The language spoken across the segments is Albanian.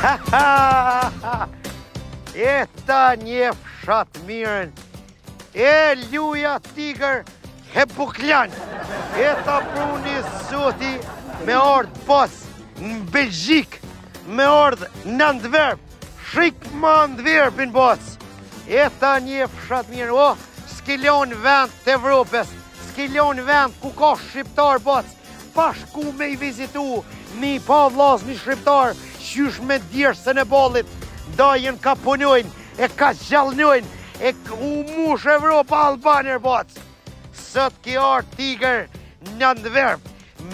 E ta një fshat mirën, e luja Tigër e Buklan, e ta pruni zoti me ardh pas në Belgjik, me ardh në Antwerp, shik më Antwerpin bos, e ta një fshat mirën, o, s'kilon vend të Evropës, s'kilon vend ku ka shqiptar bos, pashku me i vizitu, mi pa vllazni shqiptar, qysh me djersën e ballit, dajën ka punojnë, e ka gjallnojnë, e u mush Evropa Albanër bac. Sot ki ardh Tigër në Antwerp,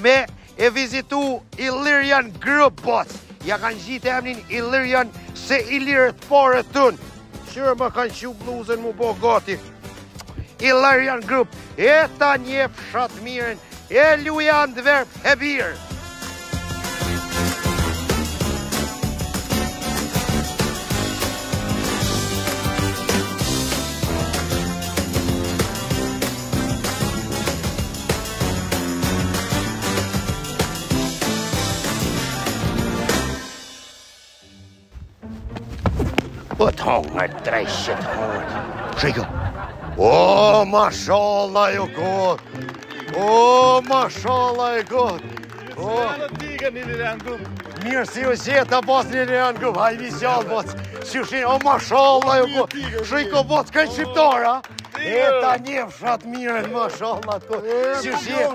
me e vizitu Illyrian Group bac. Ja kanë gjitë emnin Illyrian se Ilirët pare tënë. Qërë më kanë qu bluzën mu bo gati. Illyrian Group, e ta një fshat mirën, e luja Antwerp e birë. Po të hongër, drejshet hongër. Shiko. O, mashallah jo god. O, mashallah jo god. O, Tigër një Illyrian Group. mirë si u gjeta bos një Illyrian Group. Hajmi gjallë bos. Qyshin, o, mashallah jo god. Shiko bos kënë shqiptar, a? E ta një fshat mirën, mashallah të god. Qyshin.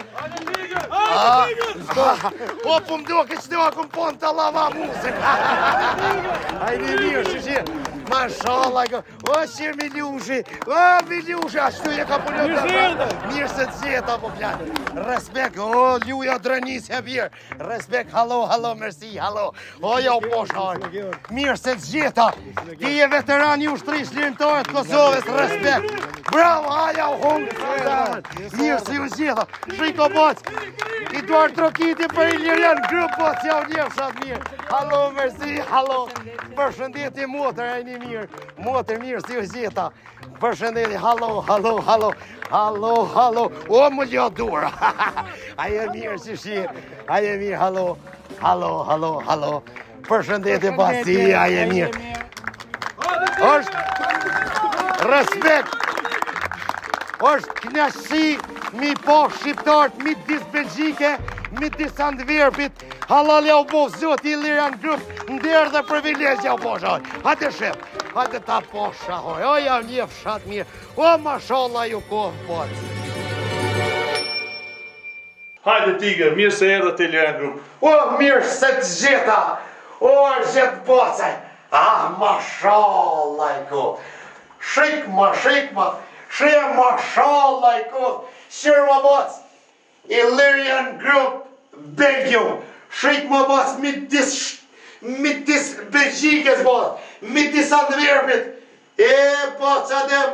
O, po mdo këtë që akëm pon të lava muzik. Hajmi mirë, qyshin. Mashallah, o, qërë Milushi, o, Milushi, ashtu e ka punë të pra. Mirë se të gjeta, po planë. Respekt, o, luja drenis e birë. Respekt, halo, mersi, halo. O, ja, po shajë. Mirë se të gjeta. Ti e veteran ju shtrisht lirëntarët Kosovës, respekt. Bravo, aja, u hongë. Mirë se ju gjeta. Shiko, boc. I duar trokiti për Illyrian Group, boc, ja u një fshat mirë. Halo, mersi, halo. Përshëndetje motër, e një mirë. Motër mirë si u gjeta. Përshëndetje, halo. O, më ljo dura. Aje mirë që shirë. Aje mirë, halo. Përshëndetje basi, aje mirë. Është respekt. Është knaqësi mi po shqiptarët, mi disë Belgjike, mi disë Antwerpit. Halal ja u bo zoti Illyrian Group, ndërë dhe privilegja u bo shaj. Hajde shep, hajde ta po shahoj. O, ja një fshat mirë. O, mashallah ju kohë bocë. Hajde Tigër, mirë se erdhe të Illyrian Group. O, mirë se të gjeta. O, gjetë bocë. Ah, mashallah i kohë. Shikma. Shre mashallah i kohë. Shirë më bocë. Illyrian Group, Belgium. Shrik më bas, mitis Belgjikës bas, mitis Antwerpit. E, bas, adem,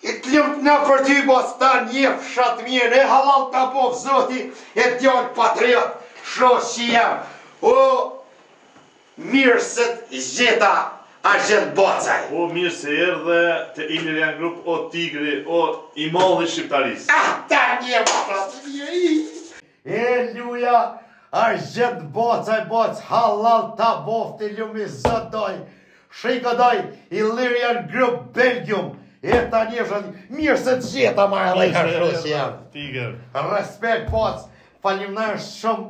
i të lëmt në për ty bas, ta një fshat mirë, e halal të bov zoti, e t'jallë patriot, shos që jam. O, mirë se t'gjeta a gjithë bacaj. O, mirë se erdhe të Illyrian Group, o Tigri, o i malli shqiptaris. Ta një fshat mirë. E, luja. A gjithë bacaj, halal ta bofti ljumi zët doj. Shika doj, Illyrian Group, Belgium. E ta njëshën, mirë se të gjeta ma e lejka shos jam. Tigër. Respekt bac, falimnar shumë.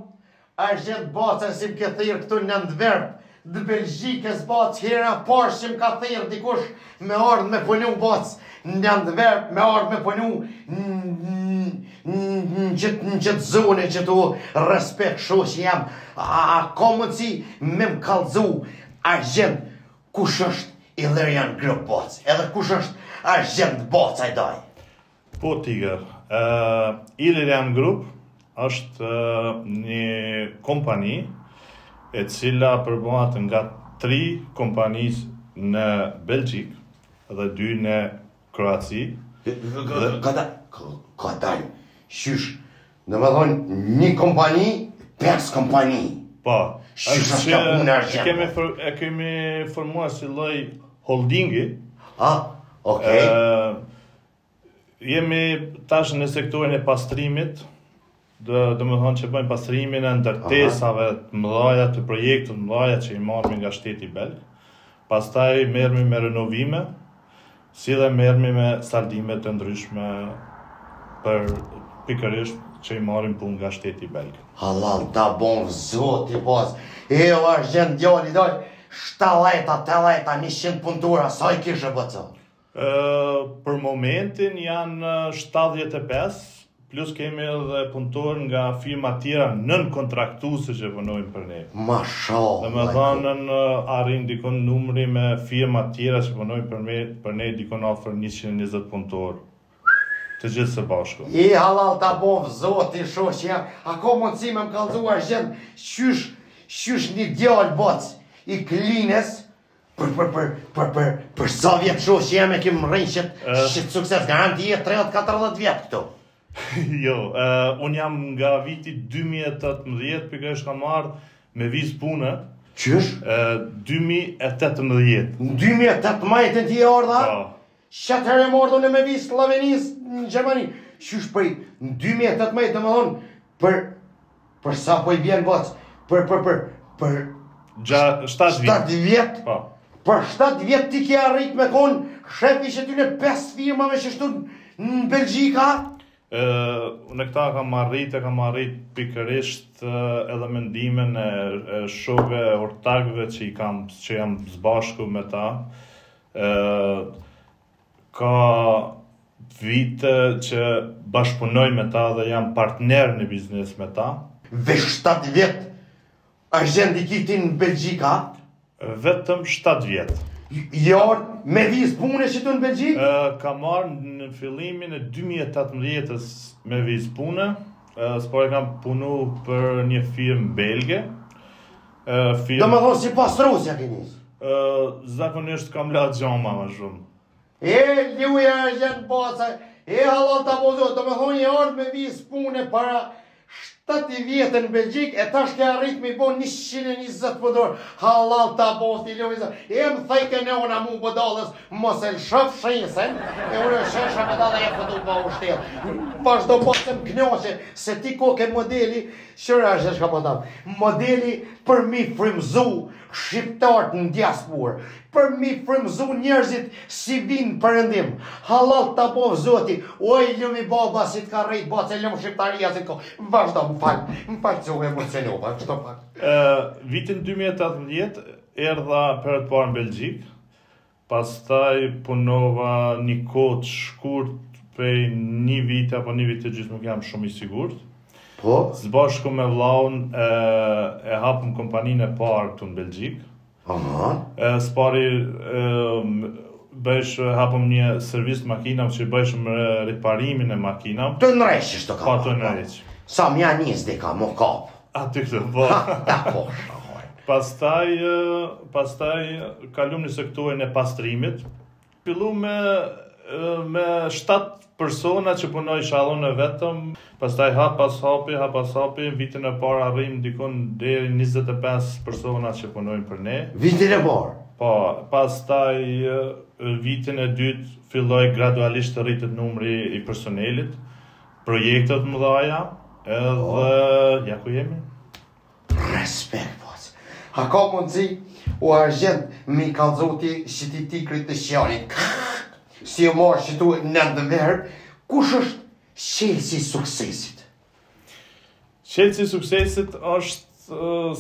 A gjithë bacaj si më këthirë këtu në Antwerp. Dë Belgjikës bac, hera parë që më ka thirë dikush me ardhë me punu bac. Në Antwerp, me ardhë me punu në qëtë zone që tu respekt shos jam. A ka mundësi me më kalëzu argjend kush është Illyrian Group bac, edhe kush është argjend bac a i daj. Po Tigër, Illyrian Group është një kompani e cila përbohat nga 3 kompanis në Belgjik dhe 2 në Kroaci. Këtaj, shysh, në më thonë një kompani, 5 kompani. Po, Shysh është ka punë argjend. e kemi formuar si lloj holdingi. Okej. Jemi tash në sektorin e pastrimit, do më thonë që bëjmë pastrimin e ndërtesave të mëdhaja të projektit të mëdhaja që i marrëmi nga shteti belg. Pastaj merremi me renovime, si dhe merremi me saldime të ndryshme për pikërisht që i marrim punë nga shteti belg. Halal ta bon zoti pas. O argjent djali doj 70-80-100 punëtora, sa i kishe bëtë? Për momentin janë 75, plus kemi edhe punëtor nga firma tjera nën kontraktuese që punojnë për ne. Mashallah. Dhe me thënën arrin dikon numri me firma tjera që punojnë për ne dikon afër 120 punëtor. Të gjithë së bashku. I halal ta bov zoti shoqja, ako mundësi me më kallëzuar gjend qysh një djalë boc i klines për sa vjet shoqja jam e kim rrinqet shit sukses garanti 30-40 vjet këtu. Jo, unë jam nga viti 2018, pikërisht kam marrë me vizë pune. Qysh? 2018. 2018 ti e ardha? Po. Shatëherë e mordhën e me vizë Slovenis në Gjermani. Qysh prej në 2018 dhe më thonë për sa po i bjen boc? Për 7 vjet? Po. Për 7 vjet ti ke arrit me konë shefi që ty në 5 firmave që shtu në Belgjika? Në këta kam arrit pikërisht edhe mendimin e shokëve e ortakëve që jam zbashku me ta. Ka vite që bashkëpunoj me ta dhe jam partner në biznes me ta. Ve 7 vjet argjendi kiti në Belgjika? Vetëm 7 vjet. Jarë me vizë pune që të në Belgjik? Ka marrë në fillimin e 2018-ës me vizë pune, s'po e kam punu për një firmë belge. Do më thonë si pas Rusja keni? Zakonisht kam la gjama më shumë. Ljuja argjend baca, halal ta bozo, do më thonë një ardhë me vizë pune para 7 vjetë në Belgjik, e tash ke arrit me i bo 120 përdor, halal ta bosti, ljuja, më thajke në una mu bëdallës, mos e lëshëf shensen, e unë shesha bëdallë e pëndu pa u shtelë. Vazhdo pasëm knjoqe, se ti ko ke modeli, shëra është shka pëndam, modeli për mi frimzu shqiptarët në diasporë, për mi frimzu njerëzit si vinë përëndim. Halal ta bov zoti, oj lëmi baba si t'ka rejt bace lëmë shqiptaria si t'ko. Vazhdo, më falë që u emocionova, qëto pak. Vitin 2018 erdha për të parë në Belgjik, pastaj punova një kohë shkurt prej një vit apo një vit të gjithë nuk jam shumë i sigurt. Po? Zbashku me vllaun e hapëm kompaninë e parë këtu në Belgjik. Spari hapëm një servis të makinave që bëjshëm riparimin e makinave. Të nërreqë shto ka. Po, të nërreqë. Sa mja njës dhe ka, mo kap. Aty këtë, po. Ta poshë. Pastaj kalum një sektorin e pastrimit. Fillu me 7 persona që punoj shallon e vetëm, pastaj hap pas hapi, vitin e parë arrim dikon deri 25 persona që punojnë për ne. Vitin e parë? Po, pastaj vitin e dytë filloi gradualisht të rritet numri i personelit, projektet mëdhaja, edhe ja ku jemi. Respekt, pas. A ka mundësi, u argjend mi kallëzoti shiti tikrit të shjarit. Si u marrë që tu në ndëverë, kush është qelësi suksesit? Qelësi suksesit është,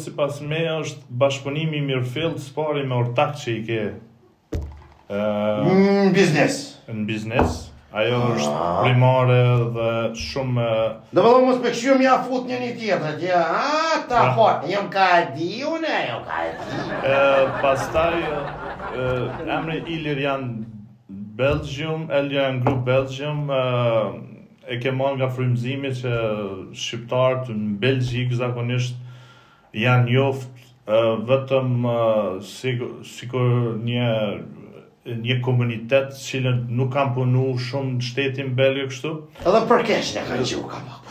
si pas me, është bashkëpunimi mirëfillt spari me ortak që i ke në biznes. Në biznes. Ajo është primare dhe shumë... Dhe më mos me këshu mja fut një tjetër, ta fort, jam ka e di, unë e jo ka e di. Pastaj, emri Ilirian Belgium, Ilirian Group Belgium, e ke marrë nga frymëzimi që shqiptarët në Belgjik zakonisht janë njoft vetëm sikur një komunitet që nuk kam punu shumë në shtetin Belgjë kështu. Edhe për kesh në kanë gjuka pak.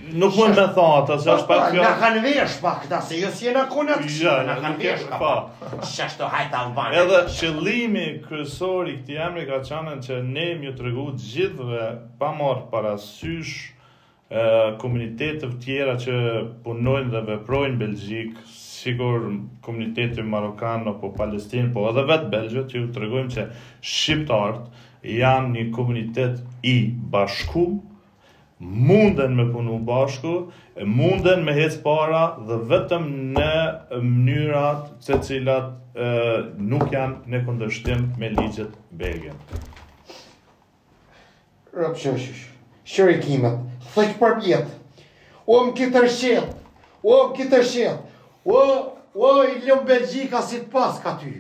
Nuk mund me thonë ata, se është pak kjo... Nga kanë vesh pak këta, se jo si e në kona të kështu, nga kanë vesh ka pak. Shashto hajta Albanë. Edhe qëllimi kryesor i këtij emri ka qenë që ne më t'regu gjithëve pa marrë parasysh komunitete tjera që punojnë dhe veprojnë në Belgjik, sigur komuniteti marokan apo palestinë, po edhe vetë belgjët, që ju tregojmë që shqiptarët janë një komunitet i bashkum, munden me punu bashku, munden me hec para dhe vetëm në mënyrat të cilat nuk janë në kundërshtim me ligjet belge. Shëri kimet, thëjt për vjetë, o më këtë rëshet, o i lëmë Belgjika si të pas ka ty,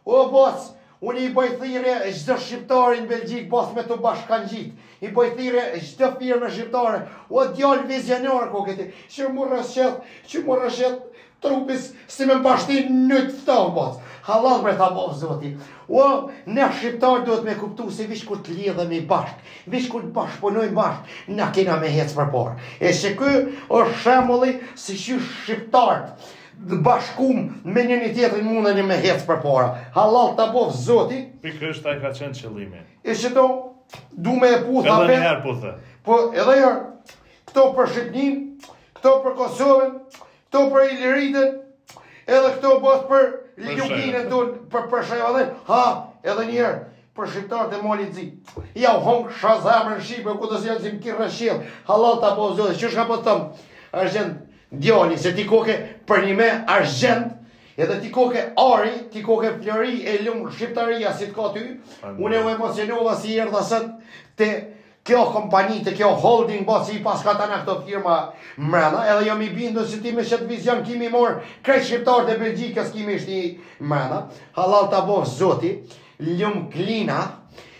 o bas, unë i bojthire çdo shqiptari në Belgjik bas me të bashkan gjit, i bojthire çdo firme shqiptare, o djallë vizionar ko këti, që më rëshet trupis si me mbashtin në të thavë bas. Halal bre tha bovë zoti. O, ne shqiptarë duhet me kuptu se vish kur të lidhemi bashk, vish kur të bashkëpunojmë bashk, na kena me hec për parë. E se ky është shembulli se që shqiptarët të bashkum me njëri tjetrin mundeni me hec për para. Halal ta bovë zoti. Pikërisht ai ka qenë qëllimi. E që do, du me e putha edhe njëherë puthe. Po edhe herë, këto për Shqipnin, këto për Kosovën, këto për Iliritën, edhe këto bos për Ljukinën për Shqipërinë, ha, edhe njerë për shqiptarët e Malit Zi. Ja u hongë shazamën Shqipe, ku të zjelë zim kirë rëshqilë, halal ta po zoti, që shka po të tëmë, argjend djali, se ti koke për një me argjend, edhe ti koke ari, ti koke flori e lumë shqiptaria si të ka ty, unë e u emocionova si erdha sët të kjo kompani, të kjo holding, basi i pas ka tana këto firma mrena, edhe jam i bindu se ti me qëtë vizion kimi morë krejt shqiptarët e Belgjikës kimi ishti mrena, halal të bovë zoti, ljumë Klina,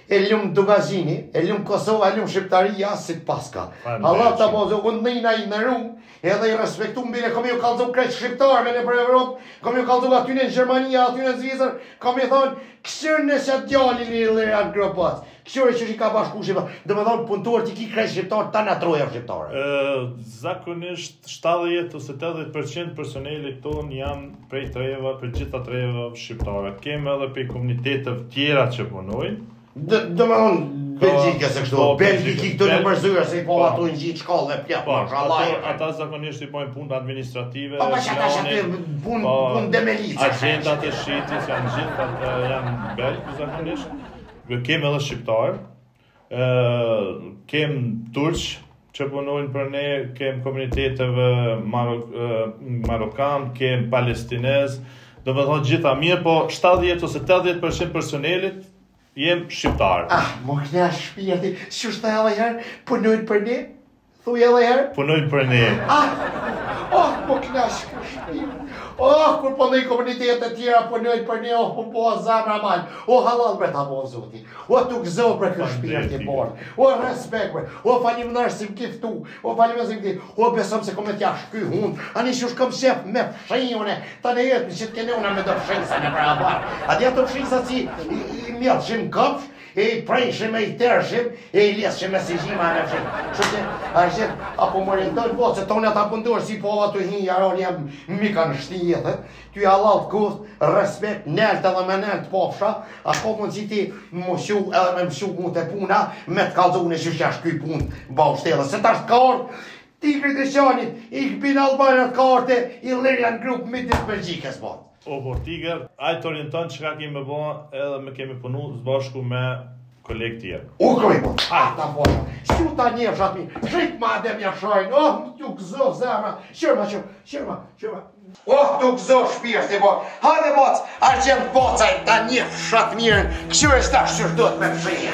e ljumë Dugazini, e ljumë Kosova, e ljumë Shqiptaria, si të pas ka. Halal të bovë zoti, unë nëjna i në rumë, edhe i respektu mbire, kom ju kalzu krejt shqiptarëve në për Evropë, kom ju kalzu atyne në Gjermania, atyne në Zvizër, kom ju thonë, këshër në që djali një janë gropat, këshër e që i ka bashku shqiptarë, dhe me thonë punëtuar t'i ki krejt shqiptarë, ta në troja shqiptarë. Zakonisht 70 ose 80% personelit tonë janë prej treva, për gjitha treva shqiptare. Kemë edhe për komunitetet tjera që punojnë. Dhe me thonë, Belgjike se kështu, Belgjiki këtu në mërzyrë, se i po ato në gjitë shkallë dhe pjatë, shalajë. Ata zakonisht i pojnë punë administrative, pa që ata që punë demelica. Agendat e shqitis janë gjithë, janë belgë zakonisht. Kemë edhe shqiptarë, kemë turqë që punojnë për ne, kemë komuniteteve marokan, kemë palestinez, do me thonë gjitha mirë, po 70 ose 80% personelit jem shqiptarë. Më kënja shpirti, që shta edhe herë, punojnë për ne? Thuj edhe herë? Punojnë për ne. Më kënja shpirti. Kur po në i komunitetet tjera punojnë për ne, po zamra malë. Halal bre ta bo zoti. Tu gëzo për kërë shpirti borë. Respekt bre. Falim nërë si më kiftu. Falim nërë si më kiftu. Besom se kom e tja shky hundë. Ani që shkom shef me fshinjone. Ta në jetë në që të kene una me do fshinsa në pra barë. A dja të fshinsa si i mjellëshim këpsh, e i prejshim, e i tërshim, e i lesshim me si gjima në fshin. Shëtë, a gjithë, apo më rindojnë, po, se tonë ata pëndur si po ato hinë, jaron jam mika në shti jetë, ty halal të kusht, respekt, nelt edhe me nelt pofsha, apo mund si ti më shu edhe me më shu mu të puna, me të kalzone që shash kuj pun baushtelë, se tash të kartë, ti Kritiqanit, i këpin Albanët karte, i Lirian Group mitit Belgjikës, po. O, por Tiger, ajtë të orienton që ka kemi bo edhe me kemi punu zbashku me kolegë tjerë. Kemi po, ta po, shku ta një fshat mi, shrit ma dhe mja shajnë, tu këzo zemra, shërma, tu këzo shpirti, po, hajde boc, arqen bocaj, ta një fshat mirën, këshur e shta shqyrdot me fshije.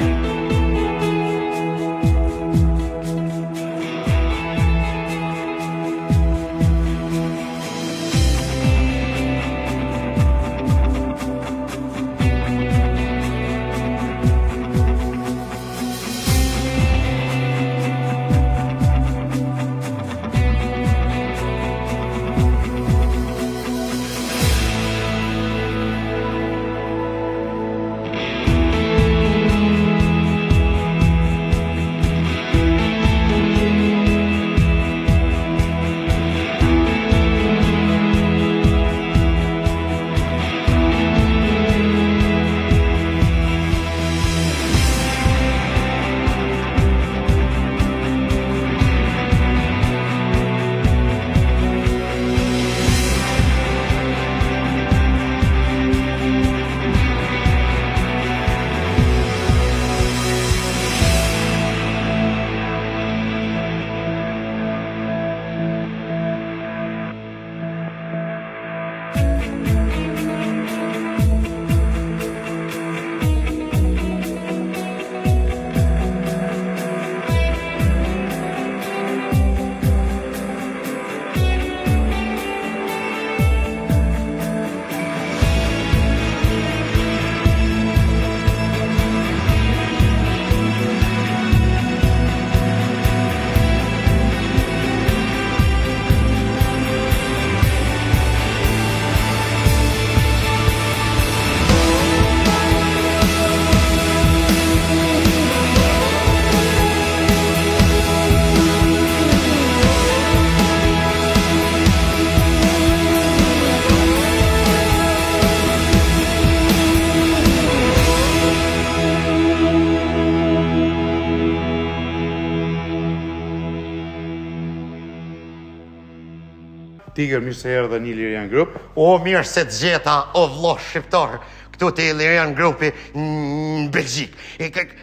Tiger, mirë se herë dhe një Ilirian Group. O, mirë se të gjeta, o vlo shqiptar, këtu të Ilirian Grupi në Belgjik.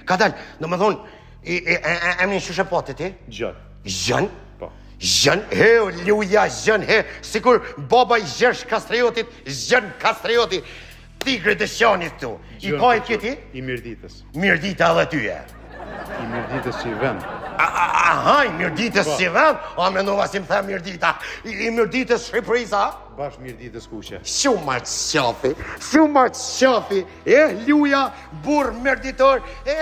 Ka dalë, do më thonë, emni shushe pote ti? Gjën. Gjën? Po. Gjën, he, o luja, gjën, he, sikur baba I Gjergj Kastriotit, gjën Kastrioti, Tigri Dëshanit tu. I ka I kjeti? I Mirditës. Mirdita edhe tyje. I Mirditës që I vend. Aha, I Mirditës si vend? A, me nova si më the Mirdita. I Mirditës Shqipërisa? Bash Mirditës kuqe. Shumar të qafi, luja, burë mirditor, I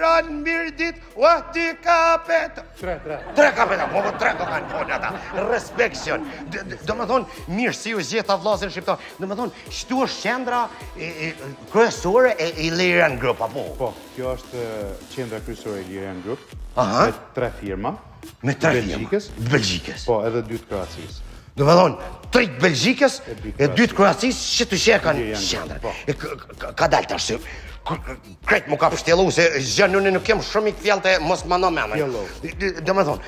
ranë mirdit, o ty kapet. Tre kapet, po tre do kanë folë ata, respekcion. Do më thonë, mirë si ju zjeta vllazën shqiptar, do më thonë, shtu është qendra kryesore e Ilirian Group, apo? Po, kjo është qendra kryesore e Ilirian Group, Aha. me 3 firma. Me 3 firma? Belgjikës. Po, edhe 2 të Kroacisë. Do me thonë, 3 të Belgjikës e 2 të Kroacisë që të shekan qendrë. Ka dalë të ashtë, kretë mu ka pështjelu se gjënë nëne nuk kem shumë I këfjallë të mos më në menë. Do me thonë,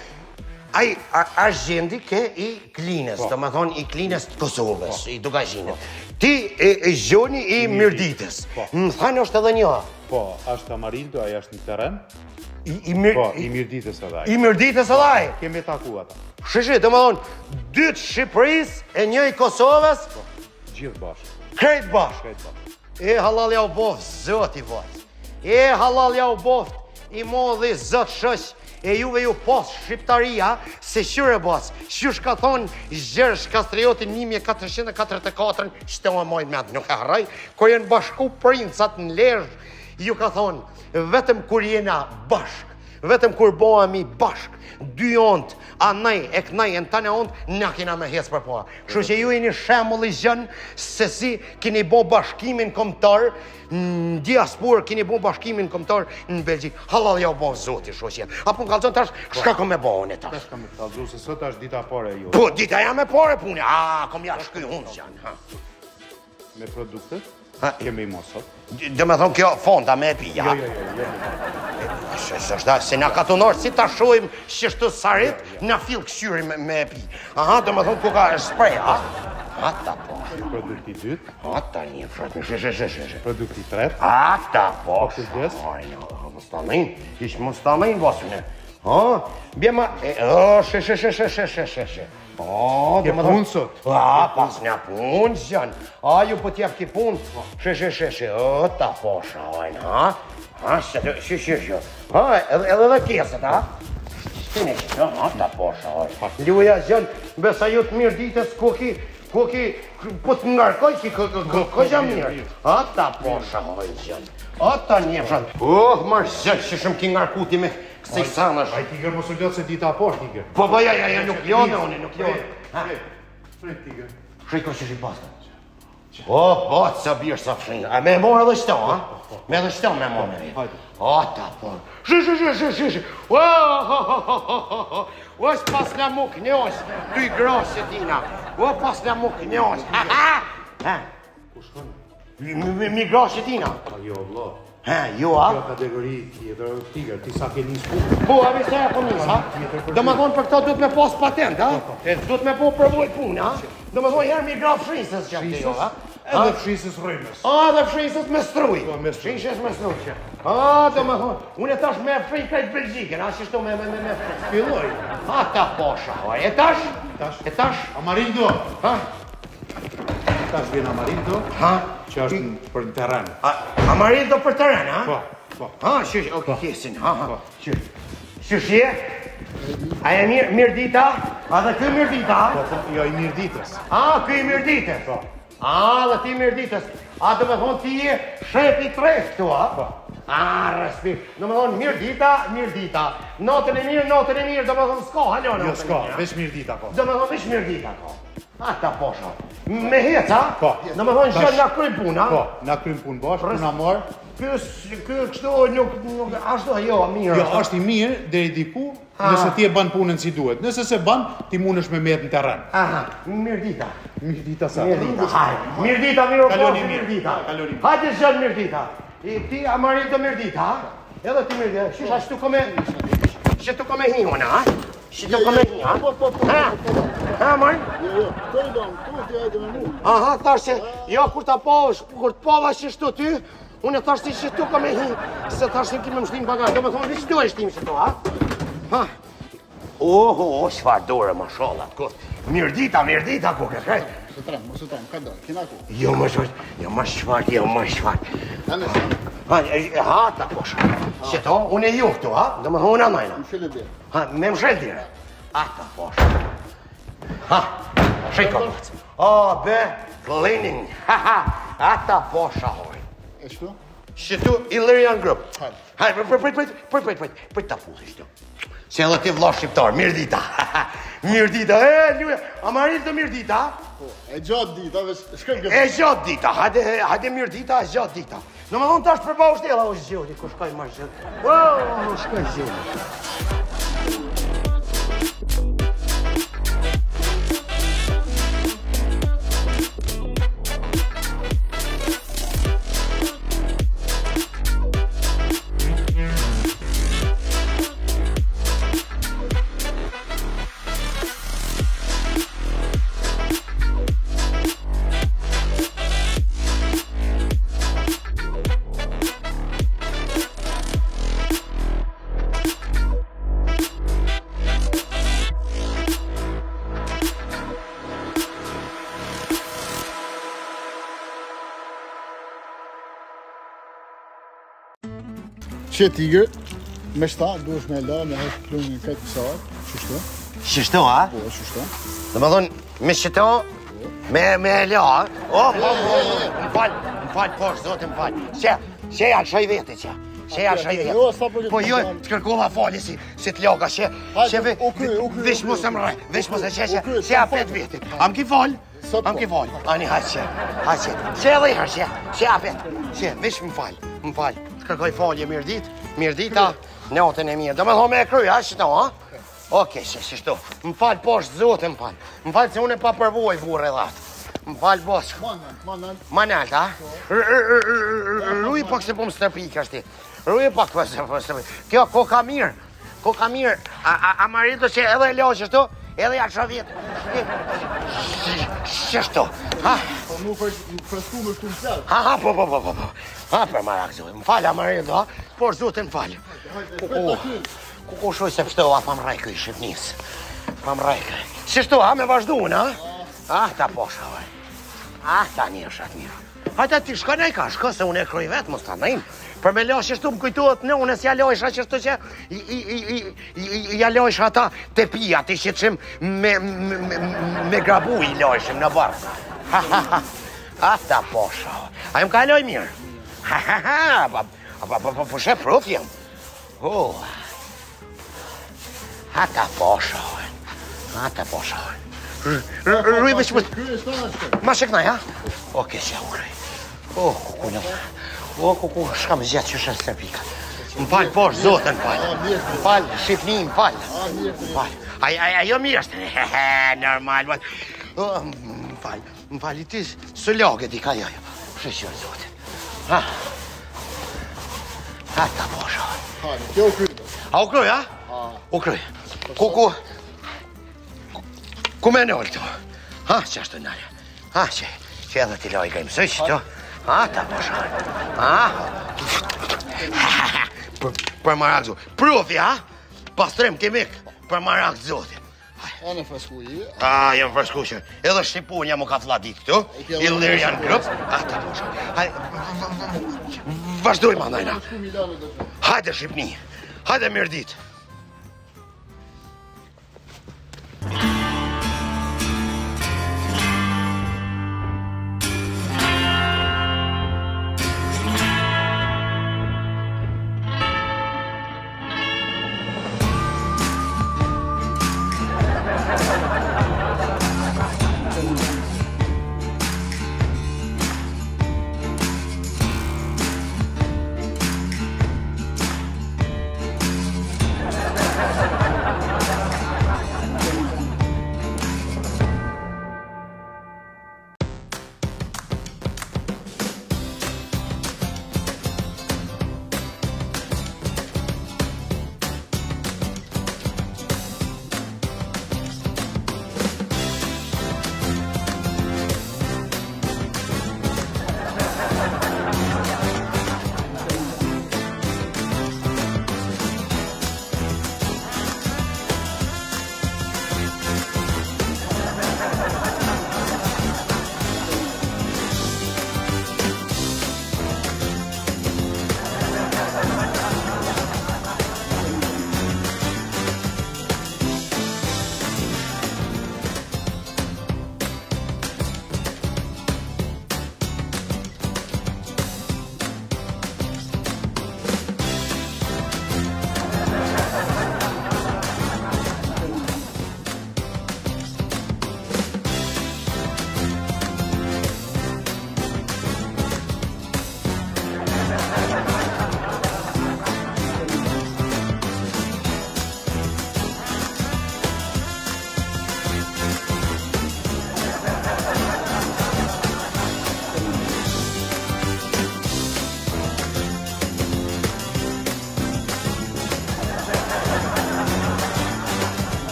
ai është gjendi ke I Klinës, do me thonë I Klinës të Kosovës, I Dugazhinit. Ti e gjoni I Mirditës. Më thanë është edhe një. Po, është Amarildo, aja është në teren. Po, I Mirditës edhe aja. I Mirditës edhe aja. Kemi taku ata. Shëshë, do më thonë, 2 të Shqipërisë e 1 I Kosovës. Gjithë bashkë. Krejt bashkë. E halal ja u boft, zot I vajt. E halal ja u boft, I modhi zot shëq, e juve ju pos shqiptaria, se qyre bas, qysh ka thonë Gjergj Kastrioti 1444, që të më mojnë me atë nuk e harraj, ko jenë bashku princat në Lezhë, ju ka thonë, vetëm kur jena bashk, vetëm kur bohemi bashk, 2 ontë, anaj e kënaj e në tane ontë, na kina me hecë për poa. Kështu që ju jeni shembull I gjën se si keni bo bashkimin kombëtar, në diasporë keni bo bashkimin kombëtar në Belgjik. Halal ja u bo zoti shoqje. Apo në kalzon tash, shka kom me bohën e tash? Tash kam e kalzu, se sot është dita pare e ju. Po, dita jam e pare pune, kom ja shkuj unë janë. Me produktet, kemi I mosot. Dhe me thonë kjo fonda me e pija. Jo. Se na katunar si ta shojmë qështu sarit, na fill këshyri me e pi. Aha, dhe me thonë ku ka sprej, Ata po. Produkti 2. Ata një fratën, shë. Produkti 3. Ata po. Kujdes. Mustamin, ish mustamin basune. Bjema, shë. Ke punë sot? Pas një punë, zjanë. Ju po t'jaf ki punë. Shë. Ta po shajnë, Shë. Edhe dhe keset, Shkine që, ta po shajnë. Luja, zjanë, besa ju të mirë ditës, koki, po të ngarkoj, ko jam mirë. Ta po shajnë, zjanë. Ata një fshatë. Marë zjanë, që shumë ki ngarkuti me kësej sanash. Aj Tiger, mos u ljotë se dita po është Tiger. Po, nuk ljone, nuk ljone. Frej Tiger. Shrejko që shi paska. Po, sa birë sa fshinë. A me morë edhe qëto, Me edhe qëto me morë. Ta po. Shë. O, s'pas në mu kënjosh, ty grosë tina. O, pas në mu kënjosh. Ku shkon? Mi grosë tina. Jo, vlo. Jo, Kjo kategori tjetër, Tiger, ti sa ke njës punë. Po, avi se e po njës, Do me thonë për këto duhet me pas patent, Duhet me po përvoj punë, Do me thonë herë mi graf frisës që të jo, Edhe frisës rrëmës. Dhe frisës me struj. Frisës me struj që. Do me thonë, unë e tash me fri krejt Belgjikën, Qështu me fri. Filloj. Ta posha, E tash? Amarildo. Tash vjen Amarildo. Që është për në teren. Amarildo për teren, Po. Qysh, kesin, Qysh je? A e mirë dita? A dhe këj mirë dita? Po, jo I mirë ditës. Këj mirë ditës? Dhe ti mirë ditës. Dhe me thonë ti je shefi 3 këtu, Po. Respekt. Dhe me thonë mirë dita. Notën e mirë, dhe me thonë s'ka halon. Jo, s'ka, veç mirë dita, po. Dhe me thonë veç mirë dita, Ta posha. Me heca? Po. Dhe me thonë që nga krymë puna? Po, nga krymë punë bashkë, puna marë. Kështu nuk ashtu jo, mirë. Jo, është I mirë deri diku, nëse ti e ban punën si duhet. Nëse se ban, ti mundesh me merë në teren. Mirë dita. Mirë dita sa. Mirë dita, Kaloni mirë. Kaloni mirë. Hajde zhënë mirë dita. Ti Amarildo mirë dita, Edhe ti mirë dita. Shusha, shtu kome hi, Shtu kome hi, Po. Marë? Aha, thash që, jo, kur të pova shishtu ty, unë e thash që shishtu ka me hi, se thash që kime më shtim bagaj, do me thonë, vishtu e shtim shtu, ha? Oho, shfar dore, ma sholat, kur, mirdita, kuke, kaj? Së tram, ka dojë, kina ku? Jo, ma shfar. Ha, ta posha, që to, unë e ju këtu, ha? Do me thonë, unë anajna. Më shëllë dhe. Ha, me më shëllë dire. Ha, ta posha. Ha, shiko. O, be, cleaning. Ha, ta posha, hoj. E shtu? Shtu, Illyrian Group. Hajde. Hajde, prit ta full, shtu. Se edhe ti vlla shqiptar, mirë dita. Mirë dita, Luja, amarit të mirë dita. E gjatë dita, shkëm E gjatë dita, hajde mirë dita, e gjatë dita. Në më thonë tash përba u shtela, o zhjoli, ku shkaj ma zhjoli. O, shkaj zhjoli. Që tigër, me shta, duesh me la, me heshtë plunin këtë pësat, qështu? Shishtu, ha? Po, qështu? Dhe më thonë, me shito, me la, o, më falë, poshë, zote, më falë. Që ja shaj vete, që. Që ja shaj vete. Jo, sa për Po jo, të kërkova falë si të loka, që vish mu se më rrej, vish mu se që ja pet vete. Am ki falë? Am ki falë. Ani, haqë, që edhe i herë, që ja pet. Që, vish më falë. Të kërkoj falje mirë dita, natën e mirë. Do me thonë me e kryj, ha, shito, ha? Oke, shishtu. Më falë poshtë, zote, më falë. Më falë se unë e pa përvoj burë e dhatë. Më falë boskë. Manalt, ha? Rruj pak se po më stërpik është ti. Rruj pak po se po stërpik. Kjo, koka mirë. A marito që edhe e loqë shtu, edhe ja shavjet. Shishtu, ha? Po nuk fresku me shtu më qërë. Ha, po. Ha, për marak zote. Më falë, a marito, ha? Por zote më falë. Ku shoj se pështova, pa më rajkë i Shqipnisë. Pa më rajkë. Shishtu, ha, me vazhdu në, ha? Ah, ta posha, vaj. Ah, ta një shatë mirë. Hajta ti shka nej ka, shka se unë e kroj vetë, mos ta nëjmë. Për me lash shtu më kujtuat në unë si ja lojsha që shtu që ja lojsha ata të pia, të shqetshim me grabu i lojshim në barë. Ah, ta posha. A jem ka loj mirë. Po shë prof jem. Ha ta posha. Rruj me shpët. Ma sheknaj, ha? Oke, që u krej. Kuku në. Kuku, shka me zjetë që shë stërpika. Më falë poshë, zote, më falë. Më falë, Shqipni, më falë. Ajo mirë është. Normal, më falë, i ti së logë di ka jojo. Shëshjërë, zote. Ha ta posha. Kjo u kryjë. A u kryj, ha? U kryj. Kuku, ku me nëllë të? Ha, që ashtë të nëllë? Ha, që edhe t'i lojë gëjmë së që të? Ha, ta posha. Ha, për marak zotë. Profi, ha? Pastrem kemik, për marak zotë. E në fresku i. Ha, jem fresku që. Edhe Shqipunja mu ka fladit këtu. Illyrian Group. Ha, ta posha. Vazhdojmë, anajna. Hajde, Shqipni. Hajde, mirë ditë.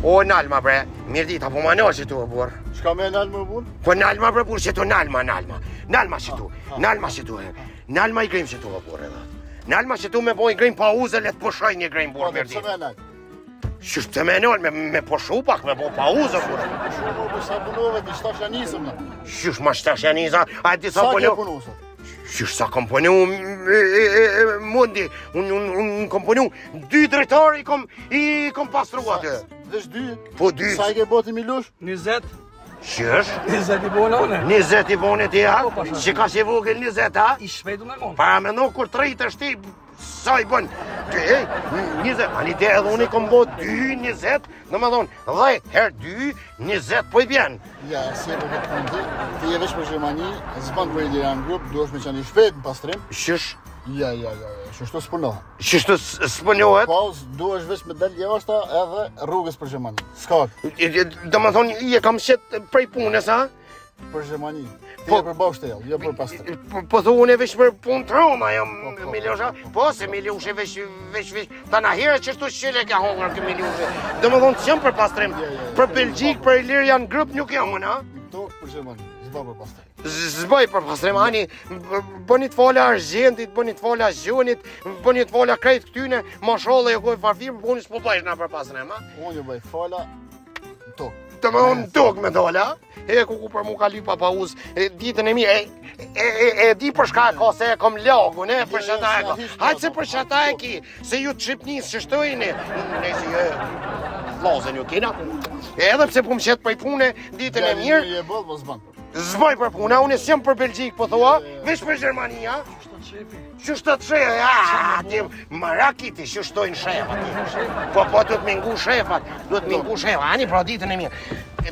O, nalma bre, mirë dita, po ma që tu e burë. Shka me nalma e burë? Po nalma bre burë që tu, nalma që tu, nalma që tu, nalma i grim që tu e burë edhe. Nalma që tu me po i grim pa uze, le të pushoj një grim burë, mirë dita. Qështë të me nalë, me pushu pak, me po pa uze burë. Pushu po sa punove, di shtash janisëm në. Qështë ma shtash janisa, a di sa punu? Sa ke punu, sot? Qështë sa kom punu, mundi, unë kom punu, 2 drejtari i kom pastru atë. Vesh 2? Po 2. Sa i ke boti Milosh? 20. Qështë? 20 i bona une. 20 i bone ti, ha? Që ka që vogël 20, ha? I shpejtu me konë. Para me no kur 3 të shti, sa i bën? 20, ani te edhe unë i kom bo 2, 20, në më thonë, 10 herë 2, 20, po i bjen. Ja, si e për këtë punë ti e vesh për Gjermani, zban për Ilirian Group, duhesh me qenë i shpejt në pastrim. Qështë? Ja, qështu s'punohet. Qështë s'punohet? Po, duhesh vesh me del jashta edhe rrugës për Gjermani. S'ka. Do më thonë, i e kam shetë prej punës, ha? Për Gjermani. Ti e për bashkëtel, jo për pastrim. Po thu unë e vesh për punë të Roma, jam Miljosha. Po, se Miljoshe vesh, ta na herë qështu shqile ka hongër kë Miljoshe. Do më thonë, s'jam për pastrim. Për Belgjik, për Ilirian Group nuk jam unë, ha? Tokë për Gjermani, zba për pastrim. Zbaj për pastrim, ani, bëni të fola argjentit, bëni të fola zhjonit, bëni të fola krejt këtyne, mashallah e koj farfirë, po unë s'po bëjsh na për pastrim, ha? Unë ju bëj fola në tokë. Të më unë në tokë me dola, e ku për mu ka lypa pa uz, ditën e mi, e di për shka e ka se e kom lagun, e për shata e ka. Hajtë se për shata e ki, se ju të Shqipnis që shtojni, ne si e lazën ju kina, edhe pse po më qetë prej pune, ditën e mirë, Je bëllë, po zban. zbaj për puna, unë s'jam për Belgjik, po thua, vesh për Gjermania. Qështë të shefë, ti marakiti, që shtojnë shefa ti. Po, du të mingu shefat, du të mingu shefa, ani pra ditën e mirë.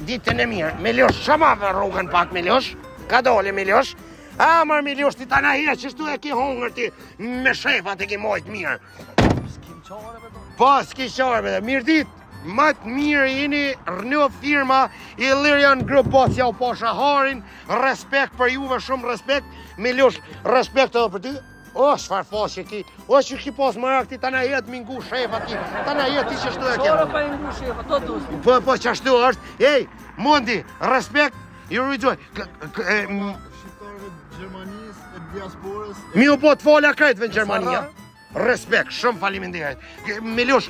Ditën e mirë, Miljosh, shamave rrugën pak Miljosh, ka dole Miljosh. A, marë Miljosh, ti ta na hje, qështu e ki hongër ti, me shefat e ki mojtë mirë. Po, s'ki qarë, mirë ditë. Matë mirë jeni rënë firma Ilirian Group Bosja u pasha harin, respekt për juve, shumë respekt, Miljosh, respekt edhe për ty. O, shfar faqe ki, o, që ki pas marak ti, ta na jetë mingu shefa ti, ta na jetë ti që shtu e kemë. Qora pa mingu shefa, do të usë. Po, që shtu është, ej, mundi, respekt, ju rujtoj. Shqiptarëve Gjermanis e diasporës. Mi u po të fola krejtve në Gjermania. Respekt, shumë faleminderit. Miljosh,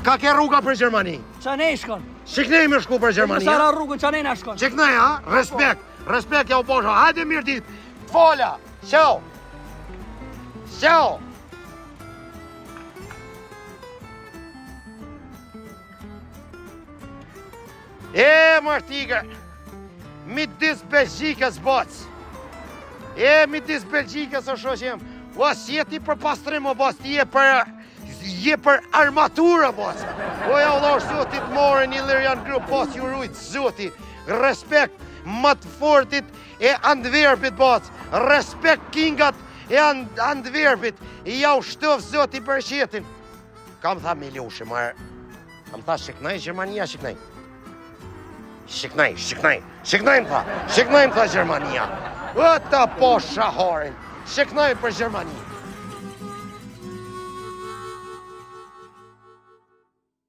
ka ke rruga për Gjermani? Qanej shkon. Shiknej me shku për Gjermani? Sara rrugën qanej na shkon. Shiknej, ha? Respekt, respekt ja u posha. Hajde mirë dit, fola, qau. Qau. Martigër, midis Belgjikës boc. Midis Belgjikës o shoqem. O, si jeti për pastrim o boc, ti je për armaturë o boc. O, ja u dhosh zotit morën Ilirian Group boc, ju rujtë zoti. Respekt më të fortit e Antwerpit boc. Respekt kingat e Antwerpit. Ja u shtof zoti për qetin. Kam tha Miljoshi, marë. Kam tha shiknaj Gjermania, shiknaj. Shiknaj më tha Gjermania. O, ta po shaharin. Shiknaj për Gjermani.